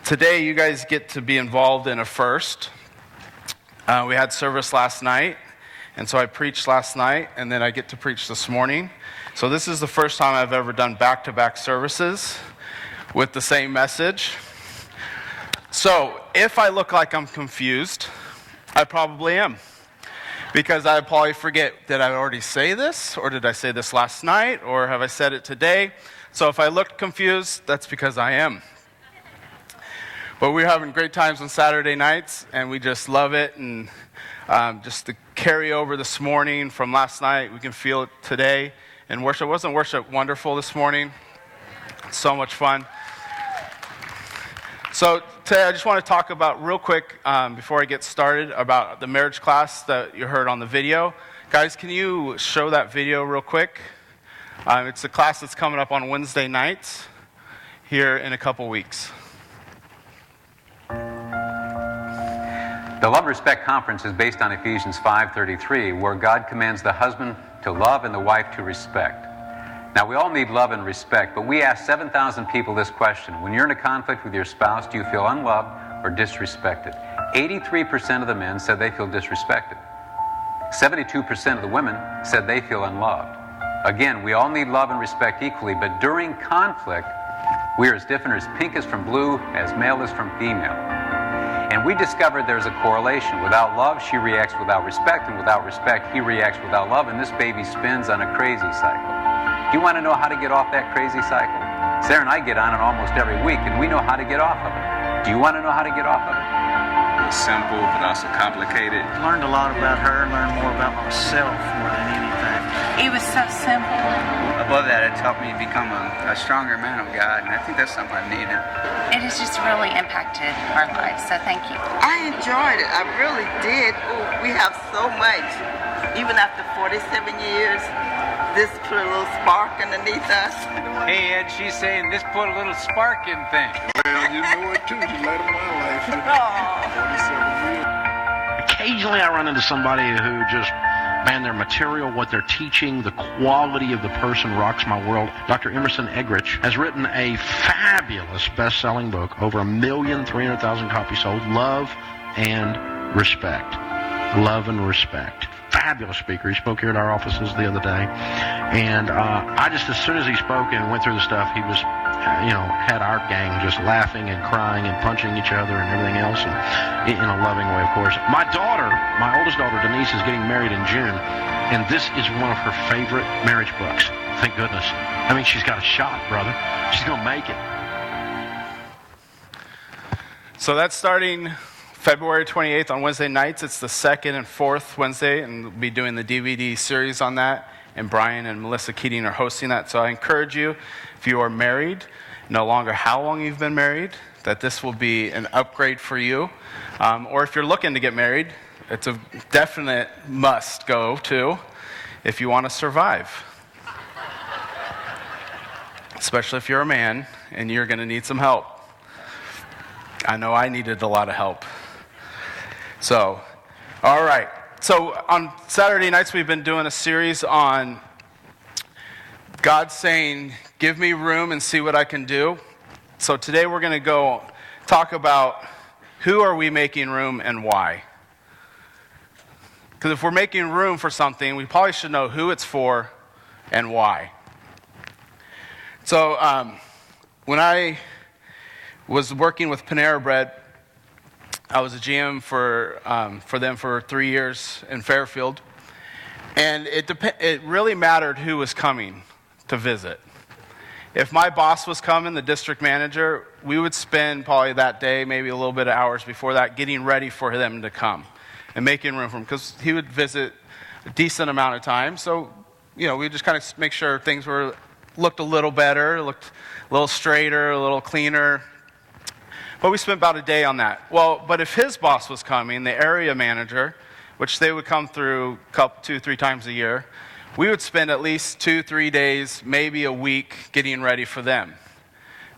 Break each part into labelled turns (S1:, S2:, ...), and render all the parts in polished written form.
S1: Today, you guys get to be involved in a first. We had service last night, and so I preached last night, and then I get to preach this morning. So this is the first time I've ever done back-to-back services with the same message. So if I look like I'm confused, I probably am. Because I probably forget, did I already say this? Or did I say this last night? Or have I said it today? So if I look confused, that's because I am. But we're having great times on Saturday nights, and we just love it. And just the carry over this morning from last night, we can feel it today. And worship, wasn't worship wonderful this morning? So much fun. So today I just want to talk about real quick, before I get started, about the marriage class that you heard on the video. Guys, can you show that video real quick? It's a class that's coming up on Wednesday nights here in a couple weeks.
S2: The Love Respect Conference is based on Ephesians 5:33, where God commands the husband to love and the wife to respect. Now, we all need love and respect, but we asked 7,000 people this question. When you're in a conflict with your spouse, do you feel unloved or disrespected? 83% of the men said they feel disrespected. 72% of the women said they feel unloved. Again, we all need love and respect equally, but during conflict, we are as different as pink is from blue, as male is from female. And we discovered there's a correlation. Without love, she reacts without respect, and without respect, he reacts without love, and this baby spins on a crazy cycle. Do you want to know how to get off that crazy cycle? Sarah and I get on it almost every week, and we know how to get off of it. Do you want to know how to get off of it?
S3: It's simple, but also complicated.
S4: Learned a lot about her, learned more about myself more than anything.
S5: It was so simple.
S3: Above that, it's helped me become a stronger man of God, and I think that's something I've needed.
S5: It has just really impacted our lives, so thank you.
S6: I enjoyed it. I really did. Ooh, we have so much. Even after 47 years, this put a little spark underneath us.
S2: Hey, Ed, she's saying this put a little spark in things.
S7: Well, you know it too. You led my life. 47 years.
S8: Occasionally I run into somebody who just, man, their material, what they're teaching, the quality of the person rocks my world. Dr. Emerson Eggerichs has written a fabulous best-selling book, over 1,300,000 copies sold, Love and Respect. Love and Respect. Fabulous speaker. He spoke here at our offices the other day. And I just, as soon as he spoke and went through the stuff, he was, had our gang just laughing and crying and punching each other and everything else, and in a loving way, of course. My oldest daughter, Denise, is getting married in June, and this is one of her favorite marriage books. Thank goodness. I mean, she's got a shot, brother. She's going to make it.
S1: So that's starting February 28th on Wednesday nights. It's the second and fourth Wednesday, and we'll be doing the DVD series on that. And Brian and Melissa Keating are hosting that. So I encourage you, if you are married, no longer how long you've been married, that this will be an upgrade for you. Or if you're looking to get married, it's a definite must go to if you want to survive. Especially if you're a man and you're going to need some help. I know I needed a lot of help. So, all right. So on Saturday nights, we've been doing a series on God saying, give me room and see what I can do. So today we're going to go talk about who are we making room and why. Because if we're making room for something, we probably should know who it's for and why. So when I was working with Panera Bread, I was a GM for them for 3 years in Fairfield, and it really mattered who was coming to visit. If my boss was coming, the district manager, we would spend probably that day, maybe a little bit of hours before that, getting ready for them to come and making room for him, because he would visit a decent amount of time. So, we just kind of make sure things looked a little better, looked a little straighter, a little cleaner. But we spent about a day on that. Well, but if his boss was coming, the area manager, which they would come through 2-3 times a year, we would spend at least 2-3 days, maybe a week, getting ready for them.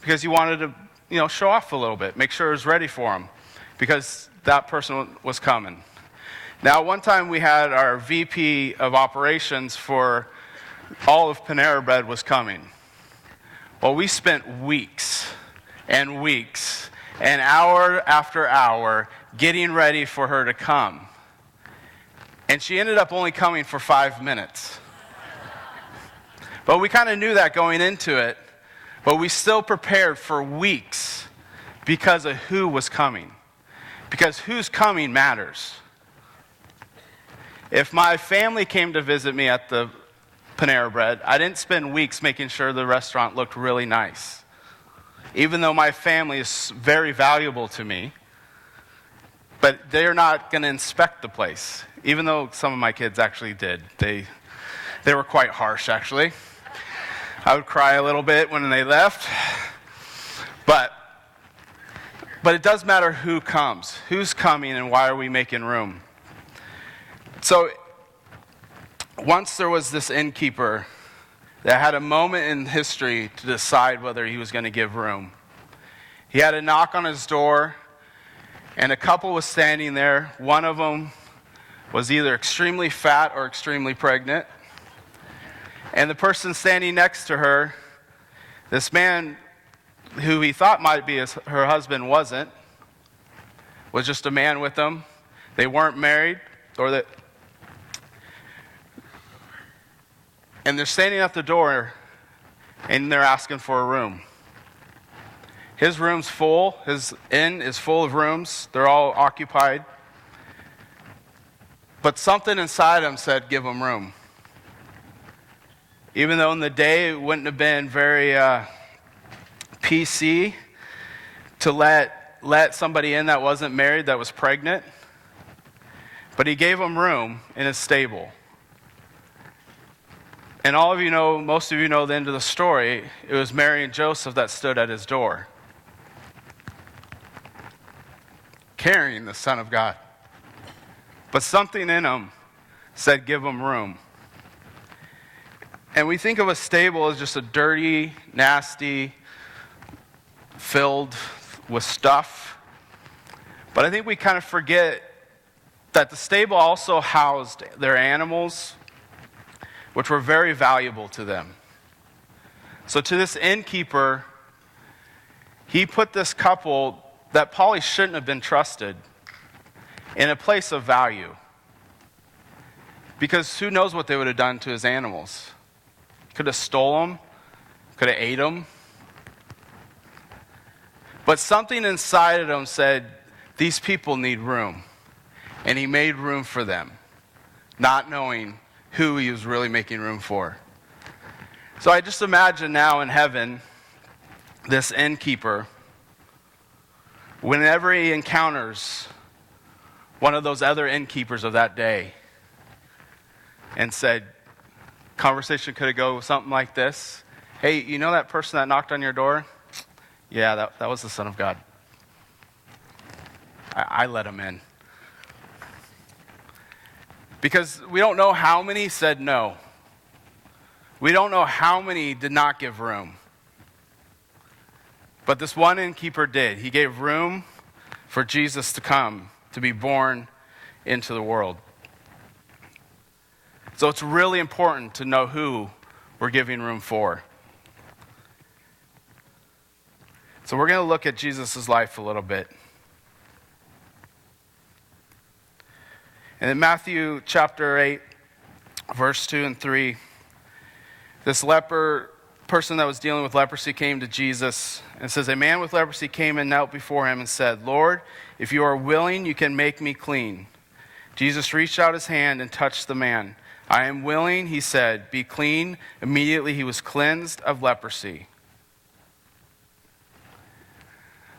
S1: Because you wanted to, show off a little bit, make sure it was ready for them, because that person was coming. Now, one time we had our VP of operations for all of Panera Bread was coming. Well, we spent weeks and weeks and hour after hour getting ready for her to come. And she ended up only coming for 5 minutes. But we kind of knew that going into it, but we still prepared for weeks because of who was coming. Because who's coming matters. If my family came to visit me at the Panera Bread, I didn't spend weeks making sure the restaurant looked really nice. Even though my family is very valuable to me, but they're not going to inspect the place. Even though some of my kids actually did. They were quite harsh, actually. I would cry a little bit when they left. But it does matter who comes, who's coming, and why are we making room. So once there was this innkeeper that had a moment in history to decide whether he was going to give room. He had a knock on his door, and a couple was standing there. One of them was either extremely fat or extremely pregnant. And the person standing next to her, this man who he thought might be her husband wasn't, was just a man with them. They weren't married, and they're standing at the door, and they're asking for a room. His room's full. His inn is full of rooms. They're all occupied. But something inside him said, give him room. Even though in the day it wouldn't have been very PC to let somebody in that wasn't married, that was pregnant. But he gave him room in his stable. And all of you know, most of you know the end of the story. It was Mary and Joseph that stood at his door, carrying the Son of God. But something in him said, give him room. And we think of a stable as just a dirty, nasty, filled with stuff. But I think we kind of forget that the stable also housed their animals, which were very valuable to them. So to this innkeeper, he put this couple that probably shouldn't have been trusted in a place of value. Because who knows what they would have done to his animals. Could have stole them, could have ate them. But something inside of him said, these people need room. And he made room for them, not knowing who he was really making room for. So I just imagine now in heaven, this innkeeper, whenever he encounters one of those other innkeepers of that day, and said, conversation could have go something like this. Hey, you know that person that knocked on your door? Yeah, that was the Son of God. I let him in. Because we don't know how many said no. We don't know how many did not give room. But this one innkeeper did. He gave room for Jesus to come, to be born into the world. So it's really important to know who we're giving room for. So we're going to look at Jesus' life a little bit. And in Matthew chapter 8, verse 2 and 3, this person that was dealing with leprosy came to Jesus, and it says, a man with leprosy came and knelt before him and said, Lord, if you are willing, you can make me clean. Jesus reached out his hand and touched the man. I am willing, he said, be clean. Immediately he was cleansed of leprosy.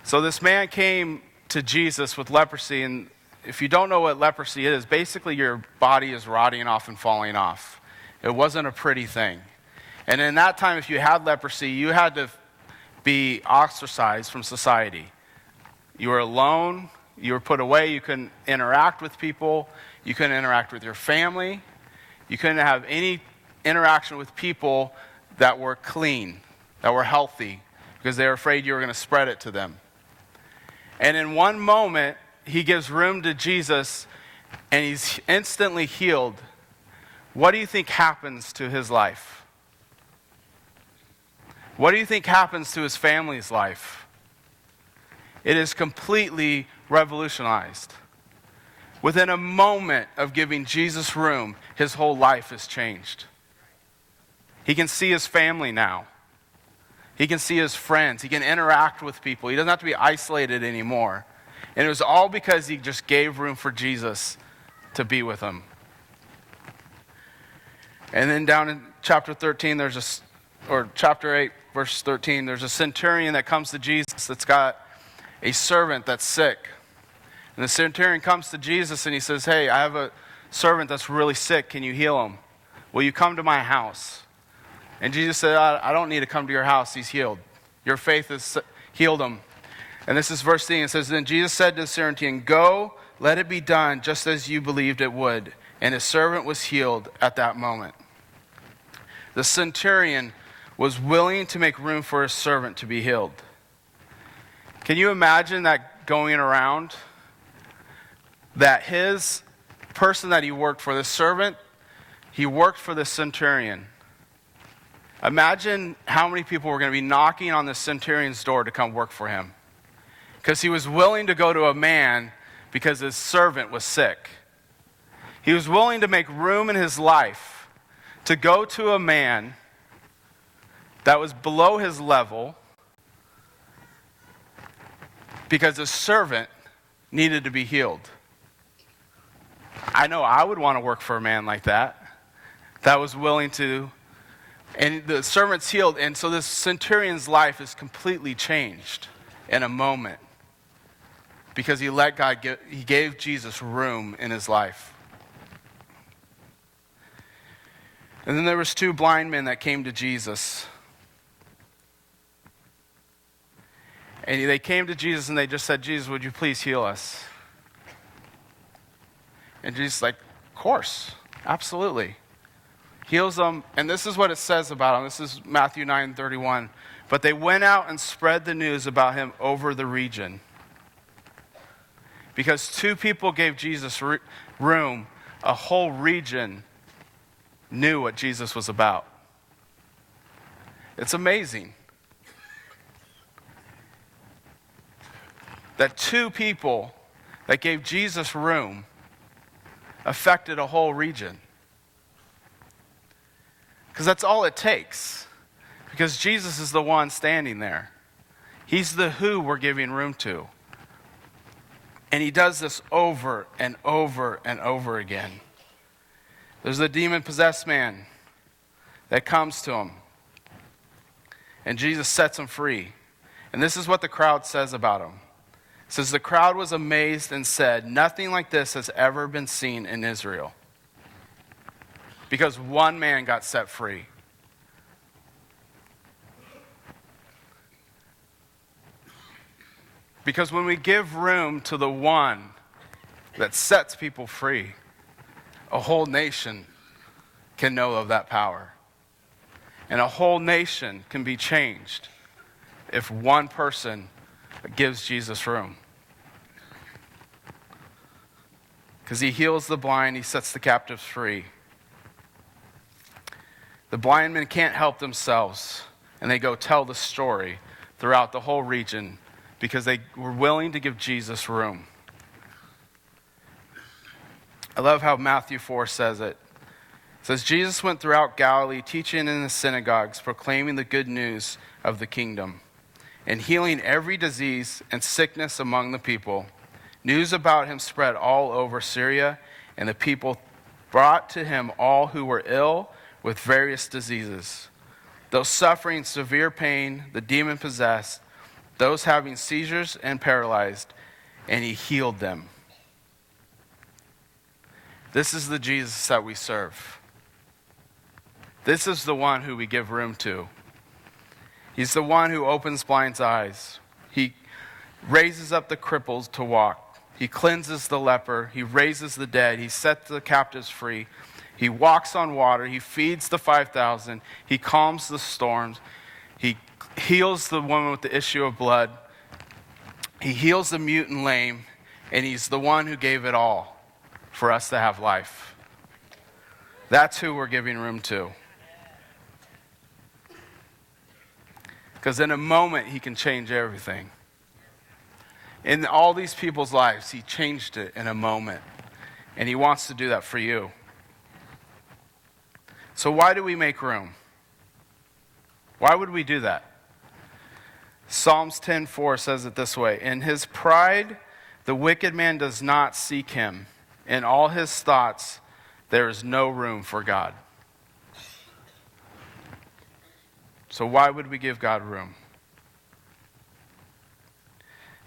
S1: So this man came to Jesus with leprosy, and if you don't know what leprosy is, basically your body is rotting off and falling off. It wasn't a pretty thing. And in that time, if you had leprosy, you had to be ostracized from society. You were alone, you were put away, you couldn't interact with people, you couldn't interact with your family, you couldn't have any interaction with people that were clean, that were healthy, because they were afraid you were going to spread it to them. And in one moment, he gives room to Jesus, and he's instantly healed. What do you think happens to his life? What do you think happens to his family's life? It is completely revolutionized. Within a moment of giving Jesus room, his whole life is changed. He can see his family now. He can see his friends. He can interact with people. He doesn't have to be isolated anymore. And it was all because he just gave room for Jesus to be with him. And then down in chapter 13, chapter 8, verse 13, there's a centurion that comes to Jesus that's got a servant that's sick. And the centurion comes to Jesus and he says, hey, I have a servant that's really sick. Can you heal him? Will you come to my house? And Jesus said, I don't need to come to your house. He's healed. Your faith has healed him. And this is verse 13. It says, then Jesus said to the centurion, go, let it be done just as you believed it would. And his servant was healed at that moment. The centurion was willing to make room for his servant to be healed. Can you imagine that going around? That his person that he worked for, the servant, he worked for the centurion. Imagine how many people were going to be knocking on the centurion's door to come work for him. Because he was willing to go to a man because his servant was sick. He was willing to make room in his life to go to a man that was below his level because his servant needed to be healed. I know I would want to work for a man like that was willing to. And the servant's healed, and so this centurion's life is completely changed in a moment because he let God he gave Jesus room in his life. And then there was 2 blind men that came to Jesus. And they came to Jesus and they just said, Jesus, would you please heal us? And Jesus is like, of course, absolutely. Heals them, and this is what it says about him. This is Matthew 9:31. But they went out and spread the news about him over the region. Because 2 people gave Jesus room, a whole region knew what Jesus was about. It's amazing that 2 people that gave Jesus room affected a whole region. Because that's all it takes. Because Jesus is the one standing there. He's the who we're giving room to. And he does this over and over and over again. There's a demon-possessed man that comes to him. And Jesus sets him free. And this is what the crowd says about him. It says, the crowd was amazed and said, nothing like this has ever been seen in Israel. Because one man got set free. Because when we give room to the one that sets people free, a whole nation can know of that power. And a whole nation can be changed if one person gives Jesus room. Because he heals the blind, he sets the captives free. The blind men can't help themselves, and they go tell the story throughout the whole region because they were willing to give Jesus room. I love how Matthew 4 says it. It says, Jesus went throughout Galilee, teaching in the synagogues, proclaiming the good news of the kingdom, and healing every disease and sickness among the people. News about him spread all over Syria, and the people brought to him all who were ill with various diseases, those suffering severe pain, the demon-possessed, those having seizures and paralyzed, and he healed them. This is the Jesus that we serve. This is the one who we give room to. He's the one who opens blind eyes. He raises up the cripples to walk. He cleanses the leper. He raises the dead. He sets the captives free. He walks on water. He feeds the 5,000. He calms the storms. He heals the woman with the issue of blood. He heals the mute and lame. And he's the one who gave it all for us to have life. That's who we're giving room to. Because in a moment, he can change everything. in all these people's lives, he changed it in a moment. And he wants to do that for you. So why do we make room? Why would we do that? Psalms 10:4 says it this way: in his pride, the wicked man does not seek him. In all his thoughts, there is no room for God. So why would we give God room?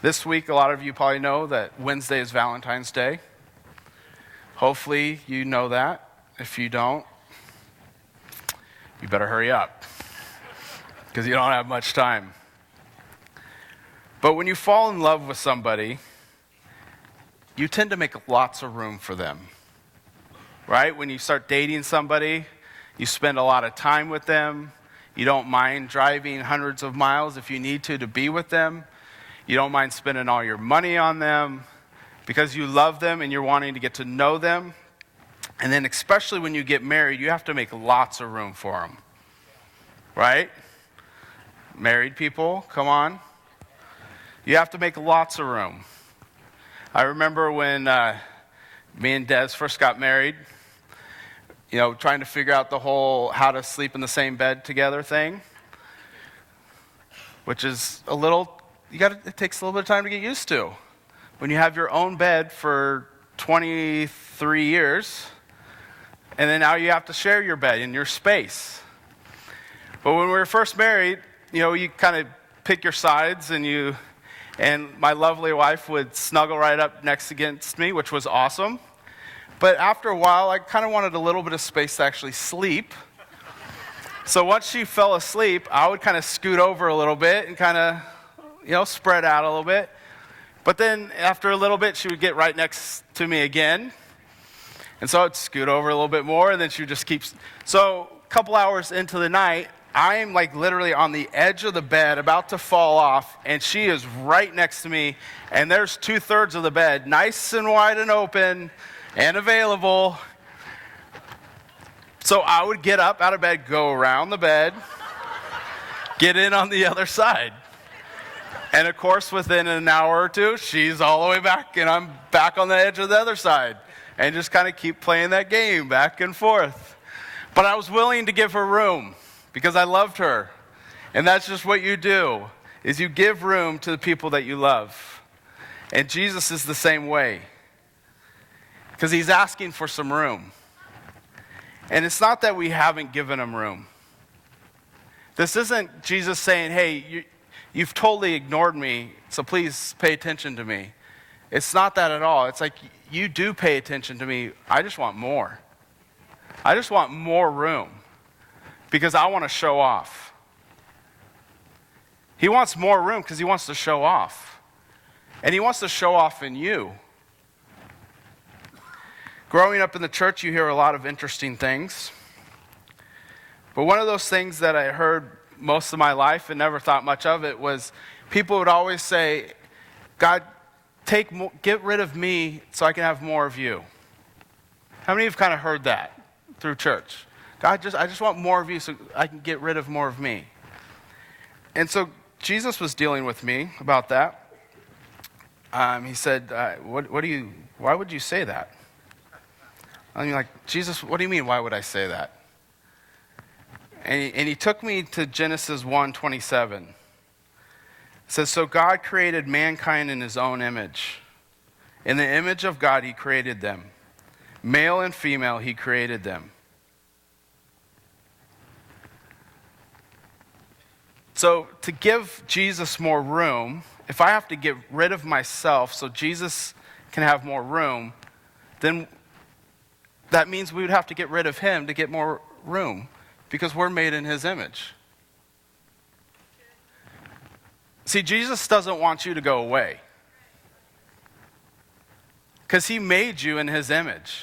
S1: This week, a lot of you probably know that Wednesday is Valentine's Day. Hopefully you know that. If you don't, you better hurry up, because you don't have much time. But when you fall in love with somebody, you tend to make lots of room for them, right? When you start dating somebody, you spend a lot of time with them. You don't mind driving hundreds of miles if you need to be with them. You don't mind spending all your money on them because you love them and you're wanting to get to know them. And then especially when you get married, you have to make lots of room for them, right? Married people, come on. You have to make lots of room. I remember when me and Des first got married, trying to figure out the whole how to sleep in the same bed together thing, which is it takes a little bit of time to get used to. When you have your own bed for 23 years, and then now you have to share your bed in your space. But when we were first married, you kind of pick your sides, and my lovely wife would snuggle right up next against me, which was awesome. But after a while, I kind of wanted a little bit of space to actually sleep. So once she fell asleep, I would kind of scoot over a little bit and kind of, spread out a little bit. But then after a little bit, she would get right next to me again. And so I'd scoot over a little bit more, and then she would just keep. So a couple hours into the night, I'm like literally on the edge of the bed, about to fall off, and she is right next to me, and there's 2/3 of the bed, nice and wide and open and available. So I would get up out of bed, go around the bed, get in on the other side. And of course, within an hour or two, she's all the way back, and I'm back on the edge of the other side, and just kind of keep playing that game back and forth. But I was willing to give her room, because I loved her. And that's just what you do, is you give room to the people that you love. And Jesus is the same way, because he's asking for some room. And it's not that we haven't given him room. This isn't Jesus saying, hey, you've totally ignored me, so please pay attention to me. It's not that at all. It's like, you do pay attention to me. I just want more. I just want more room, because I want to show off. He wants more room because he wants to show off. And he wants to show off in you. Growing up in the church, you hear a lot of interesting things. But one of those things that I heard most of my life and never thought much of it was people would always say, God, get rid of me so I can have more of you. How many of you have kind of heard that through church? God, I just want more of you so I can get rid of more of me. And so Jesus was dealing with me about that. He said, why would you say that? I mean, like, Jesus, what do you mean, why would I say that? And he took me to Genesis 1:27. It says, so God created mankind in his own image. In the image of God, he created them. Male and female, he created them. So to give Jesus more room, if I have to get rid of myself so Jesus can have more room, then that means we would have to get rid of him to get more room, because we're made in his image. See, Jesus doesn't want you to go away, because he made you in his image.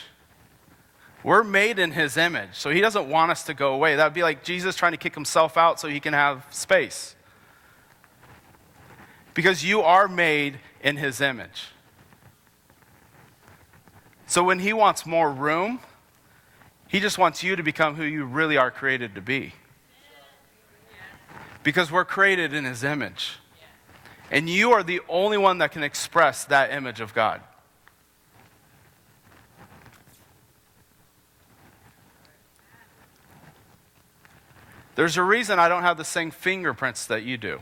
S1: We're made in his image, so he doesn't want us to go away. That would be like Jesus trying to kick himself out so he can have space. Because you are made in his image. So when he wants more room, he just wants you to become who you really are created to be. Because we're created in his image. And you are the only one that can express that image of God. There's a reason I don't have the same fingerprints that you do.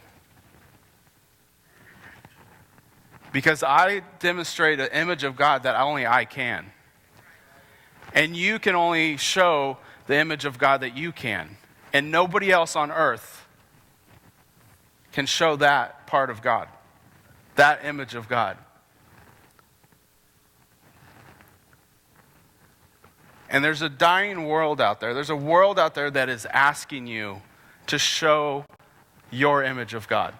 S1: Because I demonstrate an image of God that only I can. And you can only show the image of God that you can. And nobody else on earth can show that part of God, that image of God. And there's a dying world out there. There's a world out there that is asking you to show your image of God,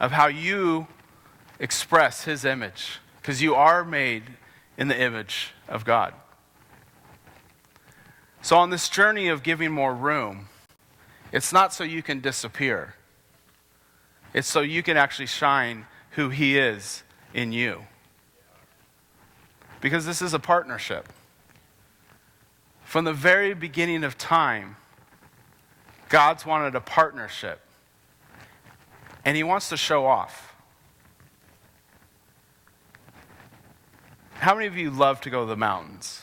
S1: of how you express his image, because you are made in the image of God. So on this journey of giving more room, it's not so you can disappear. It's so you can actually shine who he is in you. Because this is a partnership. From the very beginning of time, God's wanted a partnership. And he wants to show off. How many of you love to go to the mountains?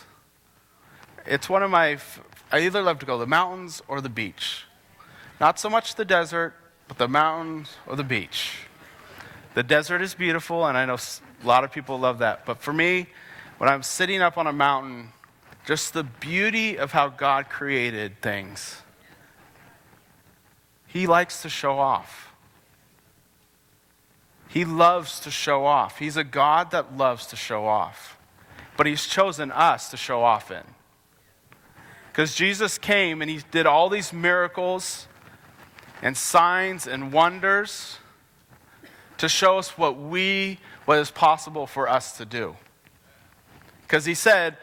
S1: It's one of my, I either love to go to the mountains or the beach. Not so much the desert, but the mountains or the beach. The desert is beautiful, and I know a lot of people love that. But for me, when I'm sitting up on a mountain, just the beauty of how God created things. He likes to show off. He loves to show off. He's a God that loves to show off. But he's chosen us to show off in. Because Jesus came and he did all these miracles and signs and wonders to show us what is possible for us to do. Because he said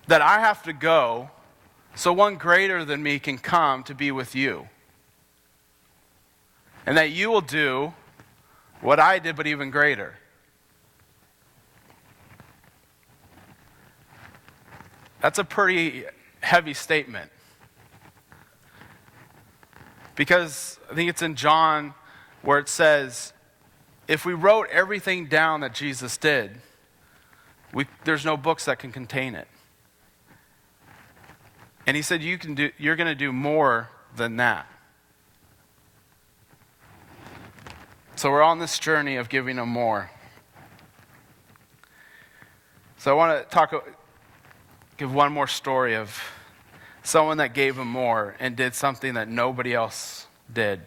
S1: that I have to go so one greater than me can come to be with you. And that you will do what I did, but even greater. That's a pretty heavy statement. Because I think it's in John where it says, if we wrote everything down that Jesus did, there's no books that can contain it. And he said, you're going to do more than that. So we're on this journey of giving him more. So I want to give one more story of someone that gave him more and did something that nobody else did.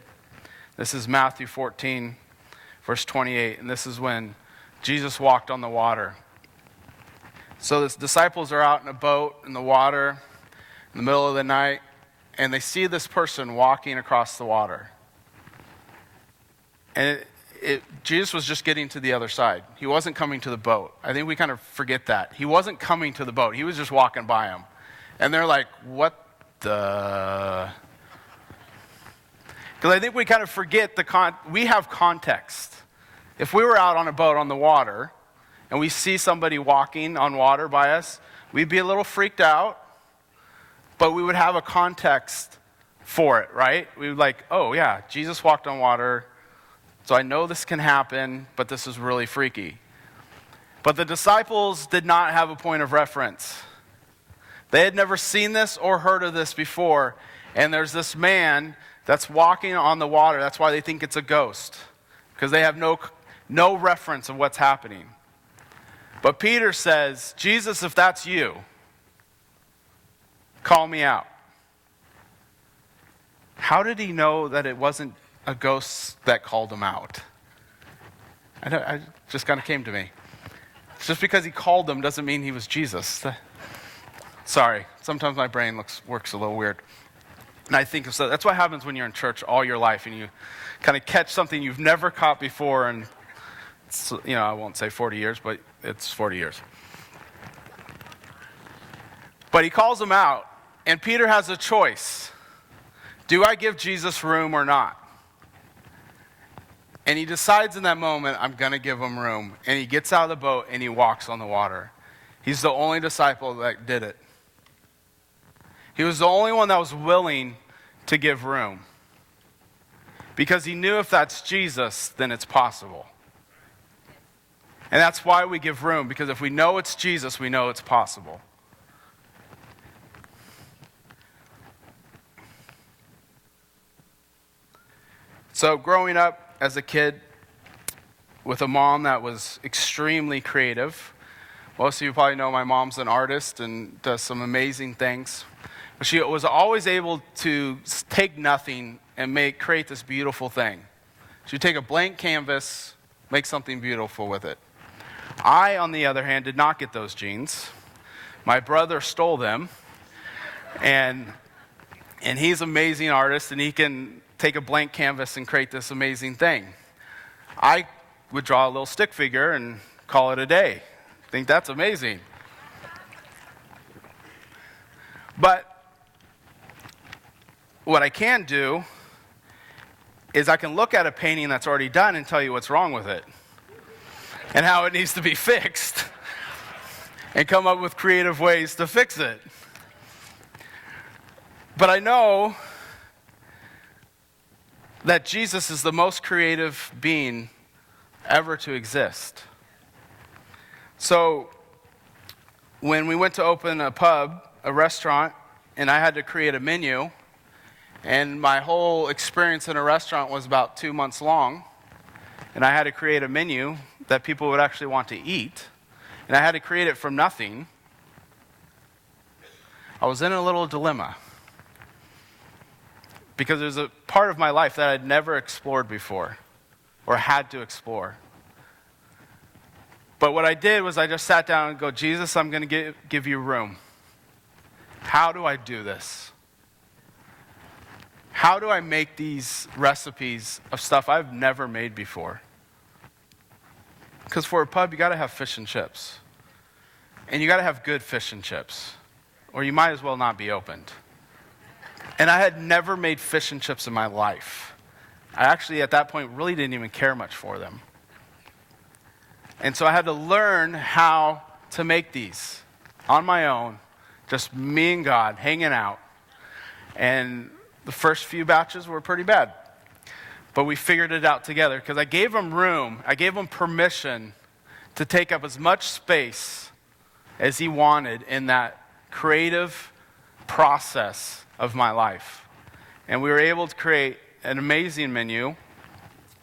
S1: This is Matthew 14, verse 28, and this is when Jesus walked on the water. So the disciples are out in a boat in the water in the middle of the night, and they see this person walking across the water. And Jesus was just getting to the other side. He wasn't coming to the boat. I think we kind of forget that. He wasn't coming to the boat. He was just walking by them. And they're like, what the? Because I think we kind of forget we have context. If we were out on a boat on the water and we see somebody walking on water by us, we'd be a little freaked out, but we would have a context for it, right? We would like, oh yeah, Jesus walked on water, so I know this can happen, but this is really freaky. But the disciples did not have a point of reference. They had never seen this or heard of this before, and there's this man that's walking on the water. That's why they think it's a ghost, because they have no reference of what's happening. But Peter says, Jesus, if that's you, call me out. How did he know that it wasn't a ghost that called him out? I just kind of came to me. Just because he called them doesn't mean he was Jesus. Sorry, sometimes my brain works a little weird. And I think so. That's what happens when you're in church all your life and you kind of catch something you've never caught before. And it's, I won't say 40 years, but it's 40 years. But he calls him out, and Peter has a choice. Do I give Jesus room or not? And he decides in that moment, I'm going to give him room. And he gets out of the boat and he walks on the water. He's the only disciple that did it. He was the only one that was willing to give room. because he knew if that's Jesus, then it's possible. And that's why we give room, because if we know it's Jesus, we know it's possible. So growing up as a kid with a mom that was extremely creative, most of you probably know my mom's an artist and does some amazing things. But she was always able to take nothing and create this beautiful thing. She'd take a blank canvas, make something beautiful with it. I, on the other hand, did not get those genes. My brother stole them, and he's an amazing artist, and he can take a blank canvas and create this amazing thing. I would draw a little stick figure and call it a day. I think that's amazing. But what I can do is I can look at a painting that's already done and tell you what's wrong with it and how it needs to be fixed and come up with creative ways to fix it. But I know that Jesus is the most creative being ever to exist. So when we went to open a restaurant, and I had to create a menu, and my whole experience in a restaurant was about 2 months long, and I had to create a menu that people would actually want to eat, and I had to create it from nothing, I was in a little dilemma. Because there's a part of my life that I'd never explored before or had to explore. But what I did was I just sat down and go, Jesus, I'm going to give you room. How do I do this? How do I make these recipes of stuff I've never made before? Because for a pub, you got to have fish and chips. And you got to have good fish and chips, or you might as well not be opened. And I had never made fish and chips in my life. I actually, at that point, really didn't even care much for them. And so I had to learn how to make these on my own, just me and God hanging out. And the first few batches were pretty bad. But we figured it out together because I gave them room. I gave him permission to take up as much space as he wanted in that creative process of my life. And we were able to create an amazing menu.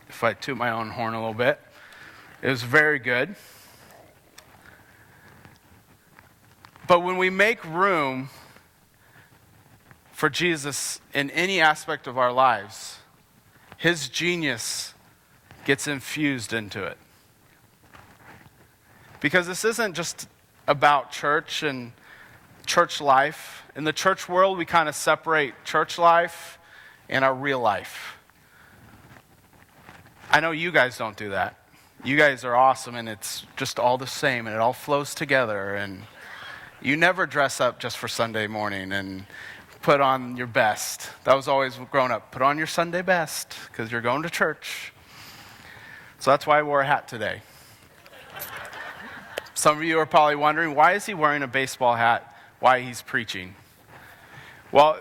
S1: If I toot my own horn a little bit, it was very good. But when we make room for Jesus in any aspect of our lives, his genius gets infused into it. Because this isn't just about church and church life. In the church world, we kind of separate church life and our real life. I know you guys don't do that. You guys are awesome, and it's just all the same, and it all flows together, and you never dress up just for Sunday morning and put on your best. That was always growing up. Put on your Sunday best, because you're going to church. So that's why I wore a hat today. Some of you are probably wondering, why is he wearing a baseball hat while he's preaching? Well,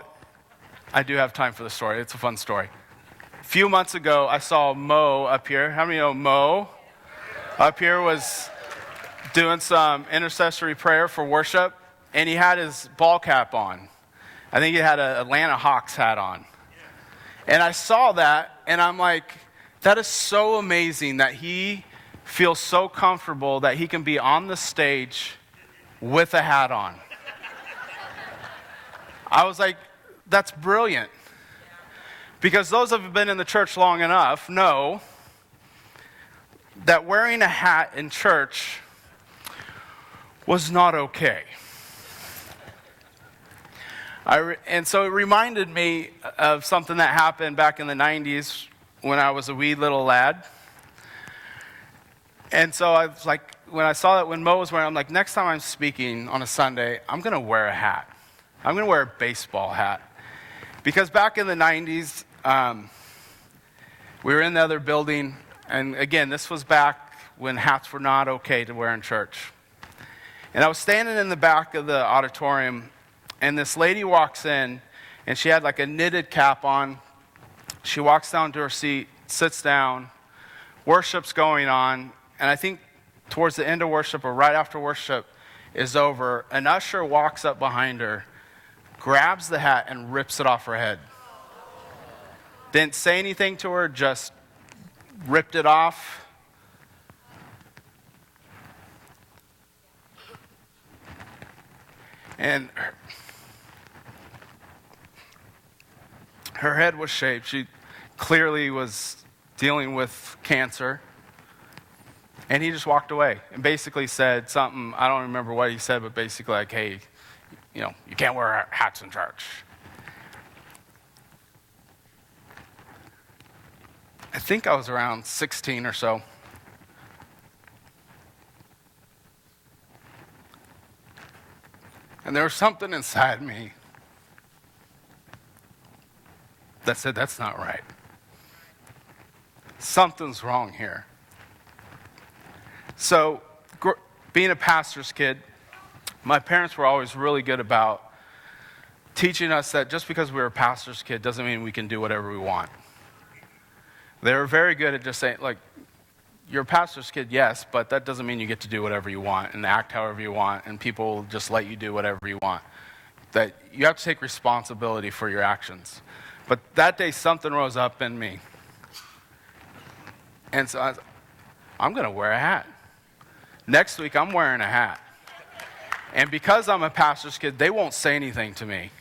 S1: I do have time for the story. It's a fun story. A few months ago, I saw Mo up here. How many know Mo? Up here was doing some intercessory prayer for worship, and he had his ball cap on. I think he had an Atlanta Hawks hat on. And I saw that, and I'm like, that is so amazing that he feels so comfortable that he can be on the stage with a hat on. I was like, that's brilliant. Because those who have been in the church long enough know that wearing a hat in church was not okay. And so it reminded me of something that happened back in the 90s when I was a wee little lad. And so I was like, when I saw that when Mo was wearing, I'm like, next time I'm speaking on a Sunday, I'm going to wear a hat. I'm going to wear a baseball hat. Because back in the 90s, we were in the other building, and again, this was back when hats were not okay to wear in church. And I was standing in the back of the auditorium, and this lady walks in, and she had like a knitted cap on, She walks down to her seat, sits down, worship's going on, and I think towards the end of worship or right after worship is over, an usher walks up behind her, grabs the hat, and rips it off her head. Didn't say anything to her, just ripped it off. And her head was shaved. She clearly was dealing with cancer. And he just walked away and basically said something, I don't remember what he said, but basically like, hey, you can't wear hats in church. I think I was around 16 or so. And there was something inside me that said, that's not right. Something's wrong here. So, being a pastor's kid, my parents were always really good about teaching us that just because we were a pastor's kid doesn't mean we can do whatever we want. They were very good at just saying, like, you're a pastor's kid, yes, but that doesn't mean you get to do whatever you want and act however you want, and people will just let you do whatever you want. That you have to take responsibility for your actions. But that day, something rose up in me. And so I'm going to wear a hat. Next week, I'm wearing a hat. And because I'm a pastor's kid, they won't say anything to me.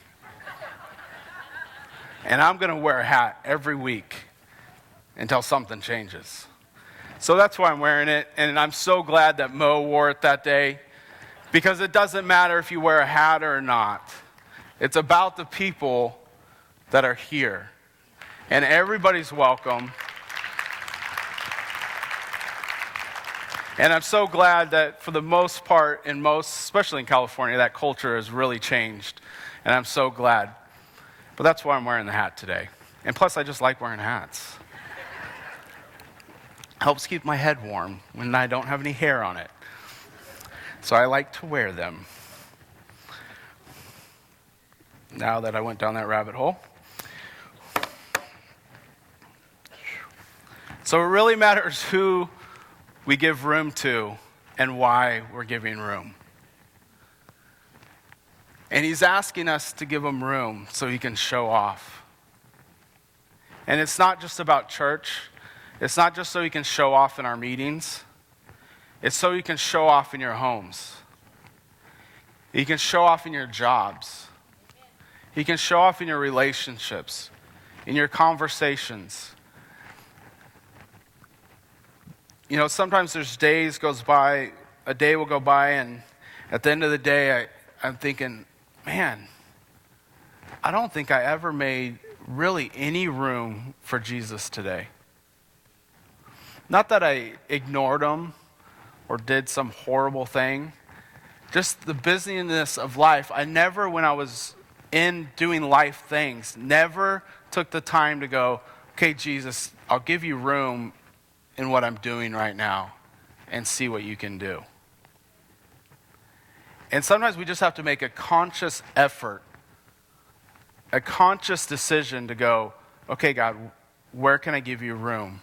S1: And I'm going to wear a hat every week until something changes. So that's why I'm wearing it. And I'm so glad that Mo wore it that day, because it doesn't matter if you wear a hat or not. It's about the people that are here. And everybody's welcome. And I'm so glad that for the most part, especially in California, that culture has really changed. And I'm so glad. But that's why I'm wearing the hat today. And plus, I just like wearing hats. Helps keep my head warm when I don't have any hair on it. So I like to wear them. Now that I went down that rabbit hole. So it really matters who we give room to and why we're giving room. And he's asking us to give him room so he can show off. And it's not just about church. It's not just so he can show off in our meetings. It's so you can show off in your homes. He can show off in your jobs. He can show off in your relationships, in your conversations. Sometimes there's a day will go by, and at the end of the day, I'm thinking, man, I don't think I ever made really any room for Jesus today. Not that I ignored him or did some horrible thing. Just the busyness of life. I never, when I was in doing life things, never took the time to go, okay, Jesus, I'll give you room in what I'm doing right now and see what you can do. And sometimes we just have to make a conscious effort, a conscious decision to go, okay, God, where can I give you room?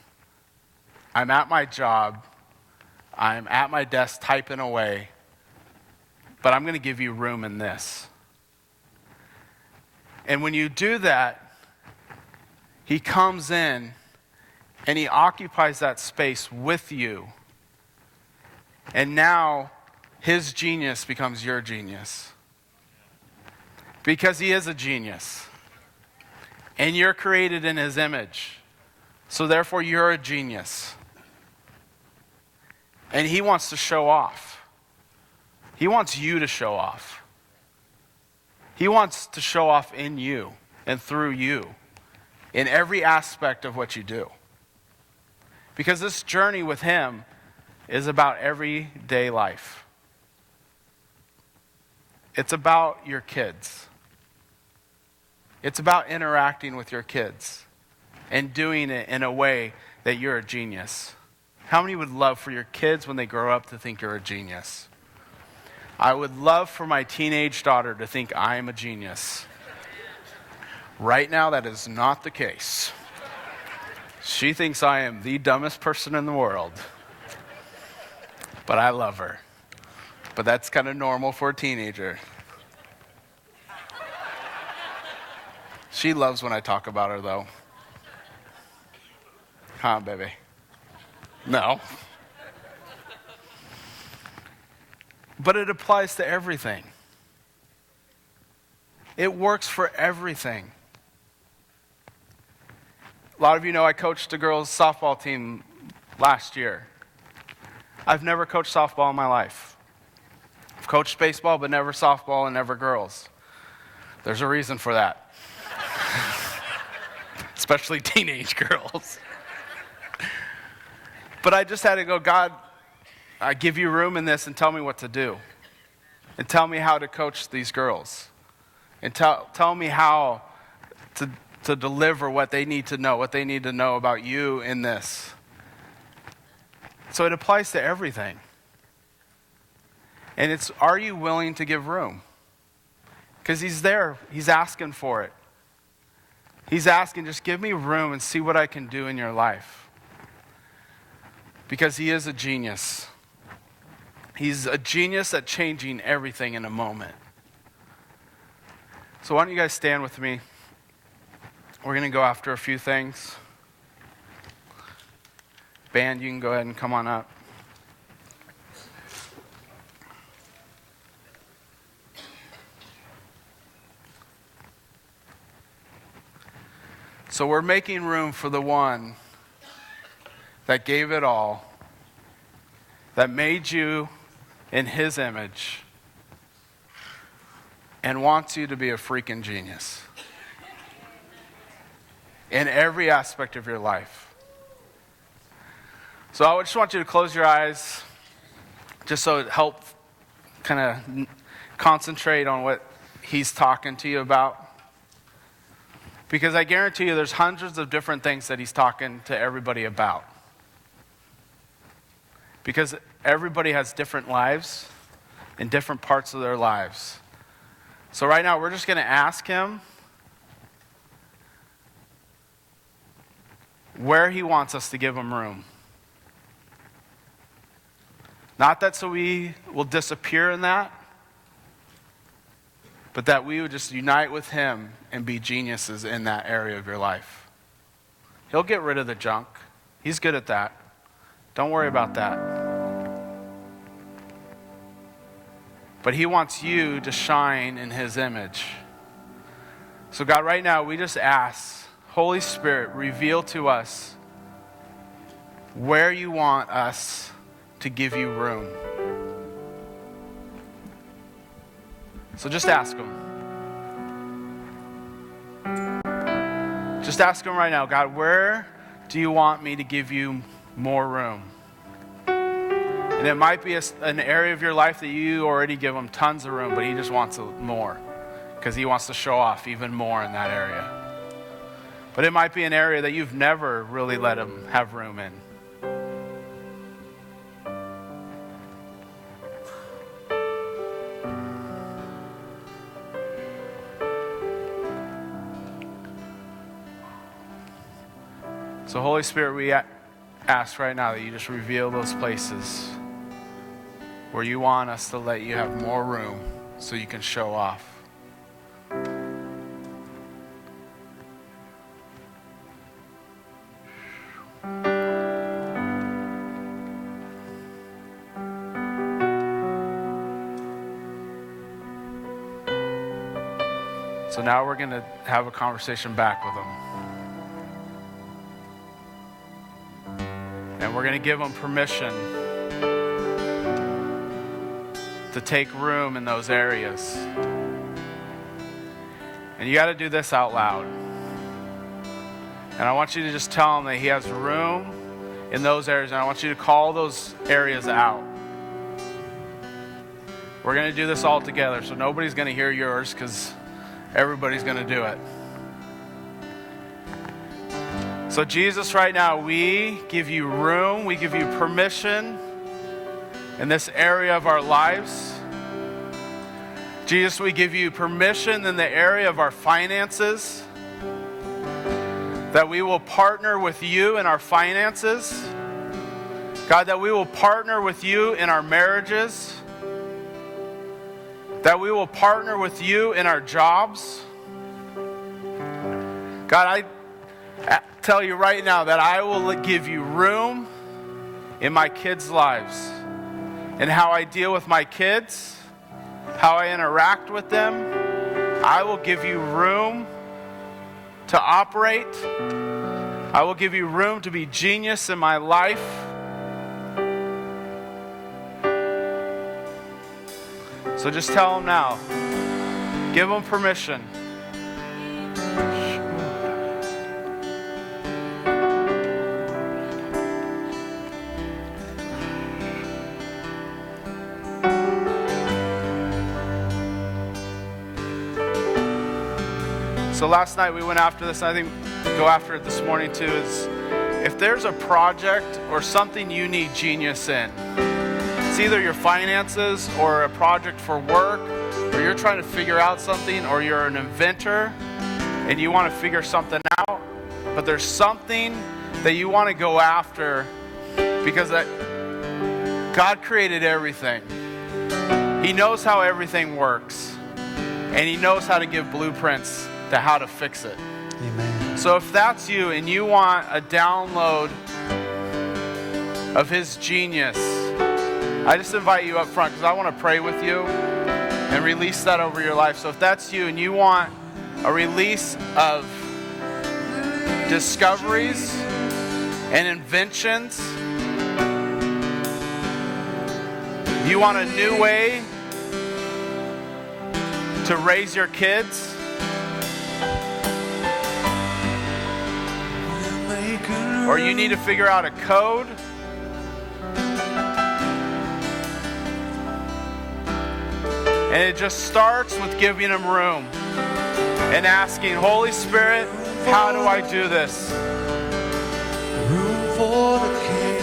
S1: I'm at my job. I'm at my desk typing away. But I'm going to give you room in this. And when you do that, he comes in and he occupies that space with you. And now his genius becomes your genius. Because he is a genius. And you're created in his image. So therefore you're a genius. And he wants to show off. He wants you to show off. He wants to show off in you and through you in every aspect of what you do. Because this journey with him is about everyday life. It's about your kids. It's about interacting with your kids and doing it in a way that you're a genius. How many would love for your kids when they grow up to think you're a genius? I would love for my teenage daughter to think I am a genius. Right now, that is not the case. She thinks I am the dumbest person in the world. But I love her. But that's kind of normal for a teenager. She loves when I talk about her, though. Huh, baby? No. But it applies to everything. It works for everything. A lot of you know I coached a girls' softball team last year. I've never coached softball in my life. I've coached baseball, but never softball and never girls. There's a reason for that. Especially teenage girls. But I just had to go, God, I give you room in this and tell me what to do. And tell me how to coach these girls. And tell me how to deliver what they need to know about you in this. So it applies to everything. And it's, are you willing to give room? Because he's there. He's asking for it. He's asking, just give me room and see what I can do in your life. Because he is a genius. He's a genius at changing everything in a moment. So why don't you guys stand with me? We're going to go after a few things. Band, you can go ahead and come on up. So we're making room for the one that gave it all, that made you in his image, and wants you to be a freaking genius in every aspect of your life. So I just want you to close your eyes just so it helps kind of concentrate on what he's talking to you about. Because I guarantee you there's hundreds of different things that he's talking to everybody about. Because everybody has different lives and different parts of their lives. So right now we're just going to ask him where he wants us to give him room. Not that so we will disappear in that, but that we would just unite with him and be geniuses in that area of your life. He'll get rid of the junk. He's good at that. Don't worry about that. But he wants you to shine in his image. So God, right now we just ask, Holy Spirit, reveal to us where you want us to give you room. So just ask him. Just ask him right now, God, where do you want me to give you more room? And it might be an area of your life that you already give him tons of room, but he just wants more because he wants to show off even more in that area. But it might be an area that you've never really let him have room in. So Holy Spirit, we ask right now that you just reveal those places where you want us to let you have more room so you can show off. So now we're going to have a conversation back with him. And we're going to give him permission to take room in those areas. And you got to do this out loud. And I want you to just tell him that he has room in those areas. And I want you to call those areas out. We're going to do this all together. So nobody's going to hear yours because everybody's going to do it. So Jesus, right now, we give you room, we give you permission in this area of our lives. Jesus, we give you permission in the area of our finances. that we will partner with you in our finances. God, that we will partner with you in our marriages. That we will partner with you in our jobs. God, I tell you right now that I will give you room in my kids' lives, and how I deal with my kids, how I interact with them. I will give you room to operate. I will give you room to be genius in my life. So just tell them now. Give them permission. So last night we went after this, and I think we'll go after it this morning too, is if there's a project or something you need genius in, it's either your finances or a project for work, or you're trying to figure out something, or you're an inventor and you want to figure something out, but there's something that you want to go after because God created everything. He knows how everything works, and He knows how to give blueprints to how to fix it.
S9: Amen.
S1: So if that's you and you want a download of His genius, I just invite you up front because I want to pray with you and release that over your life. So if that's you and you want a release of discoveries and inventions, you want a new way to raise your kids, or you need to figure out a code, and it just starts with giving Him room and asking, Holy Spirit, how do I do this?
S9: Room for the King.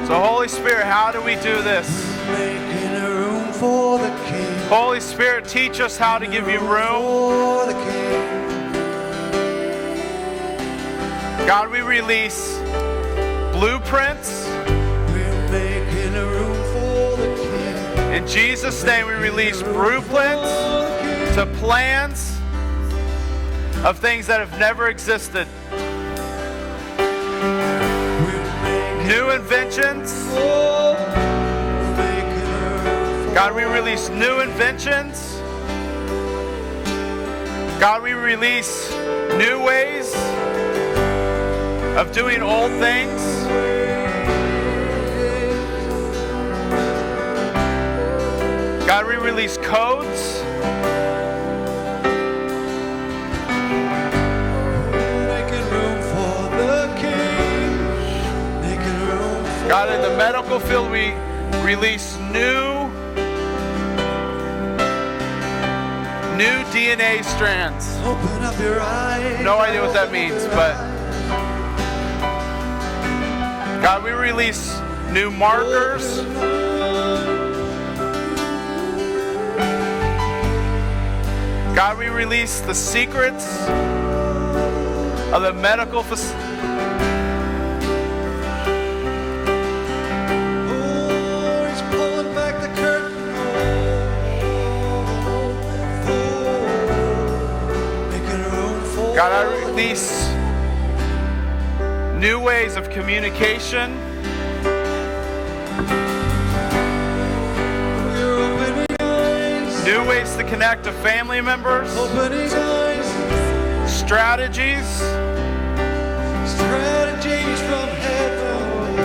S1: So Holy Spirit, how do we do this?
S9: Making a room for the King.
S1: Holy Spirit, teach us how to give you room.
S9: For the King.
S1: God, we release blueprints.
S9: We're making a room for the King.
S1: In Jesus' name, we release blueprints to plans of things that have never existed. New inventions. God, we release new inventions. God, we release new ways of doing old things. God, we release codes.
S9: Making room for the King. Making room for
S1: God, in the medical field, we release new DNA strands.
S9: Open up your eyes.
S1: No idea what that means, but God, we release new markers. God, we release the secrets of the medical facility.
S9: Oh, He's pulling back the curtain. Making room for
S1: God, I release new ways of communication.
S9: You're opening eyes.
S1: New ways to connect to family members.
S9: Opening eyes.
S1: Strategies.
S9: Strategies from heaven.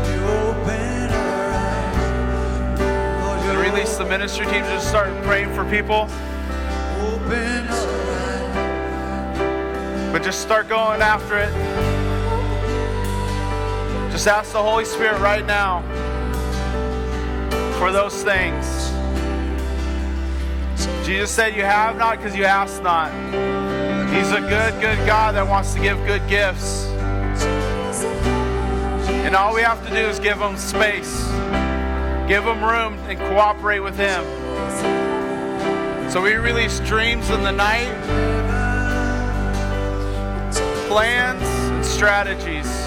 S9: You open our eyes. Lord,
S1: And release the ministry team to just start praying for people.
S9: open our eyes.
S1: But just start going after it. Just ask the Holy Spirit right now for those things. Jesus said you have not because you ask not. He's a good, good God that wants to give good gifts. And all we have to do is give Him space. Give Him room and cooperate with Him. So we release dreams in the night, plans and strategies